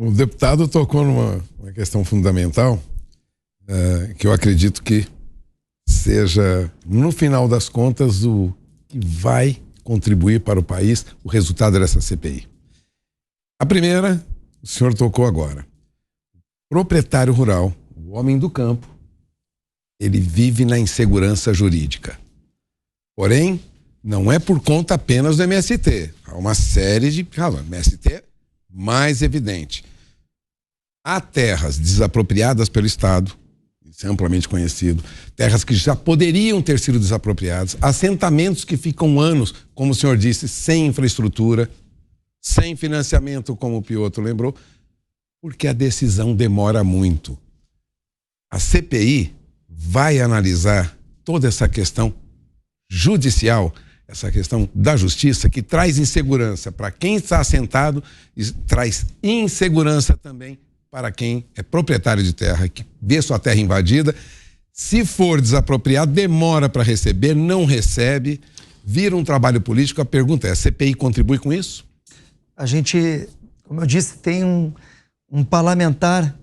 O deputado tocou numa questão fundamental, que eu acredito que seja, no final das contas, o que vai contribuir para o país, o resultado dessa CPI. A primeira, o senhor tocou agora. Proprietário rural, o homem do campo, ele vive na insegurança jurídica. Porém, não é por conta apenas do MST. Há uma série de... O MST mais evidente. Há terras desapropriadas pelo Estado, isso é amplamente conhecido, terras que já poderiam ter sido desapropriadas, assentamentos que ficam anos, como o senhor disse, sem infraestrutura, sem financiamento, como o Piotr lembrou, porque a decisão demora muito. A CPI vai analisar toda essa questão judicial, essa questão da justiça, que traz insegurança para quem está assentado e traz insegurança também para quem é proprietário de terra, que vê sua terra invadida. Se for desapropriado, demora para receber, não recebe, vira um trabalho político. A pergunta é, a CPI contribui com isso? A gente, como eu disse, tem um parlamentar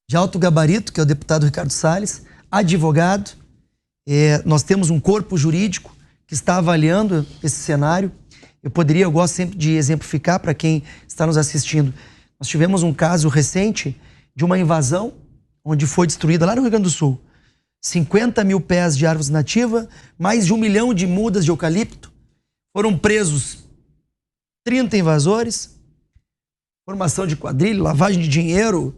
de alto gabarito, que é o deputado Ricardo Salles, advogado. Nós temos um corpo jurídico que está avaliando esse cenário. Eu gosto sempre de exemplificar para quem está nos assistindo. Nós tivemos um caso recente de uma invasão onde foi destruída lá no Rio Grande do Sul 50 mil pés de árvores nativas, mais de 1 milhão de mudas de eucalipto. Foram presos 30 invasores, formação de quadrilha, lavagem de dinheiro,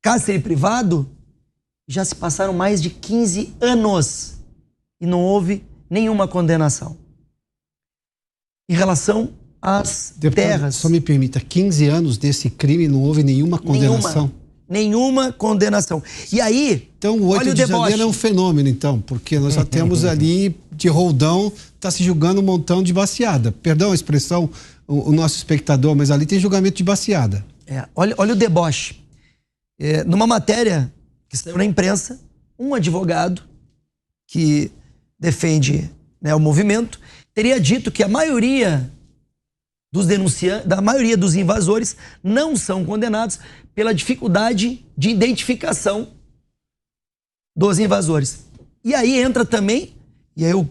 cárcere privado. Já se passaram mais de 15 anos e não houve nenhuma condenação. Em relação às terras... Só me permita, 15 anos desse crime não houve nenhuma condenação? Nenhuma condenação. E aí, então o 8 de janeiro é um fenômeno, então, porque nós já temos ali, de roldão, está se julgando um montão de baciada. Perdão a expressão, o nosso espectador, mas ali tem julgamento de baciada. Olha o deboche. Numa matéria que saiu na imprensa, um advogado que defende, o movimento, teria dito que a maioria dos denunciantes, da maioria dos invasores, não são condenados pela dificuldade de identificação dos invasores. E aí entra também, e aí eu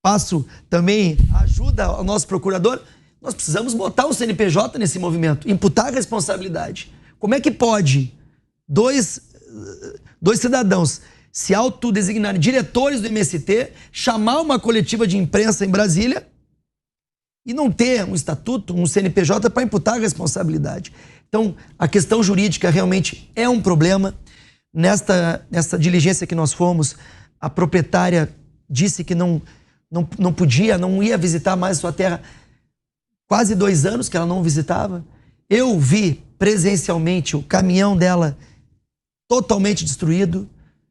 passo também ajuda ao nosso procurador, nós precisamos botar o CNPJ nesse movimento, imputar a responsabilidade. Como é que pode dois cidadãos se autodesignarem diretores do MST, chamar uma coletiva de imprensa em Brasília e não ter um estatuto, um CNPJ para imputar a responsabilidade? Então, a questão jurídica realmente é um problema. Nessa diligência que nós fomos, a proprietária disse que não ia visitar mais sua terra. Quase 2 anos que ela não visitava. Eu vi presencialmente o caminhão dela totalmente destruído.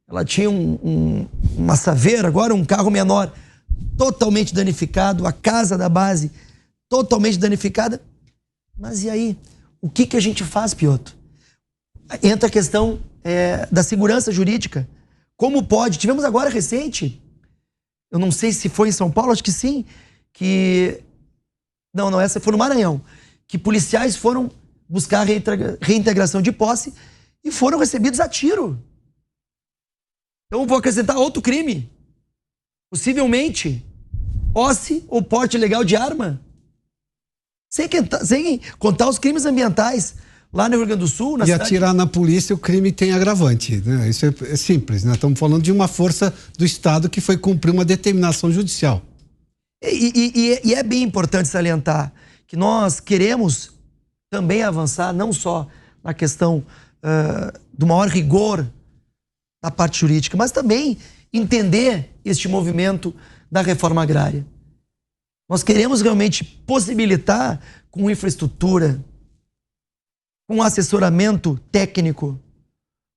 Ela tinha uma Saveiro, agora um carro menor, totalmente danificado. A casa da base totalmente danificada. Mas e aí? O que a gente faz, Piotr? Entra a questão da segurança jurídica. Como pode? Tivemos agora recente, eu não sei se foi em São Paulo, acho que sim, que... Não, essa foi no Maranhão, que policiais foram buscar reintegração de posse e foram recebidos a tiro. Então eu vou acrescentar outro crime. Possivelmente, posse ou porte ilegal de arma. Sem contar os crimes ambientais lá no Rio Grande do Sul. E atirar na polícia, o crime tem agravante, né? Isso é simples, né? Estamos falando de uma força do Estado que foi cumprir uma determinação judicial. E é bem importante salientar que nós queremos também avançar não só na questão do maior rigor da parte jurídica, mas também entender este movimento da reforma agrária. Nós queremos realmente possibilitar com infraestrutura, com assessoramento técnico,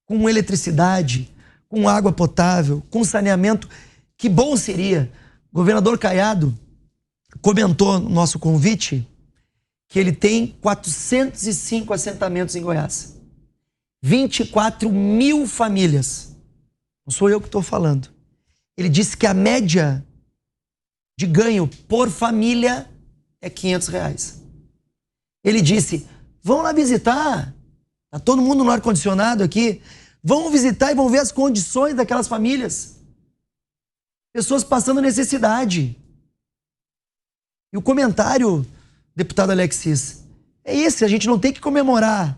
com eletricidade, com água potável, com saneamento. Que bom seria. O governador Caiado comentou no nosso convite que ele tem 405 assentamentos em Goiás. 24 mil famílias. Não sou eu que estou falando. Ele disse que a média de ganho por família é R$500. Ele disse, vão lá visitar. Tá todo mundo no ar-condicionado aqui. Vão visitar e vão ver as condições daquelas famílias. Pessoas passando necessidade. E o comentário, deputado Alexis, é esse. A gente não tem que comemorar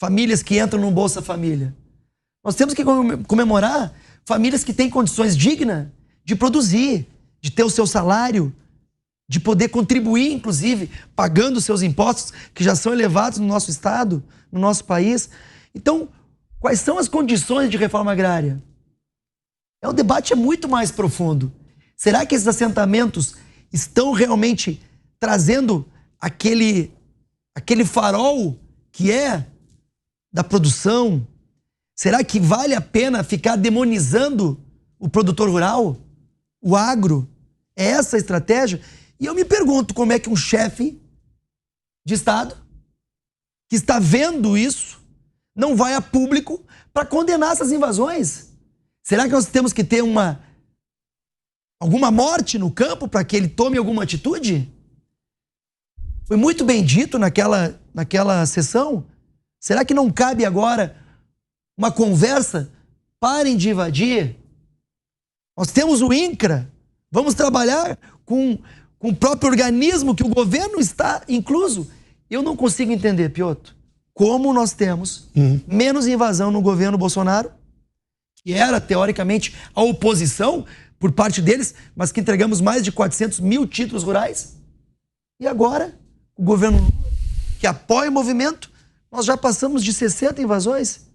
famílias que entram no Bolsa Família. Nós temos que comemorar famílias que têm condições dignas de produzir, de ter o seu salário, de poder contribuir, inclusive, pagando os seus impostos, que já são elevados no nosso estado, no nosso país. Então, quais são as condições de reforma agrária? O debate é muito mais profundo. Será que esses assentamentos estão realmente trazendo aquele farol que é da produção? Será que vale a pena ficar demonizando o produtor rural, o agro? É essa a estratégia? E eu me pergunto como é que um chefe de Estado que está vendo isso não vai a público para condenar essas invasões? Será que nós temos que ter alguma morte no campo para que ele tome alguma atitude? Foi muito bem dito naquela sessão. Será que não cabe agora uma conversa? Parem de invadir. Nós temos o INCRA. Vamos trabalhar com o próprio organismo que o governo está incluso. Eu não consigo entender, Piotr, como nós temos menos invasão no governo Bolsonaro, que era, teoricamente, a oposição por parte deles, mas que entregamos mais de 400 mil títulos rurais. E agora, o governo Lula, que apoia o movimento, nós já passamos de 60 invasões.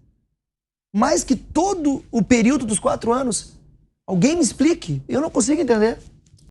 Mais que todo o período dos 4 anos. Alguém me explique. Eu não consigo entender.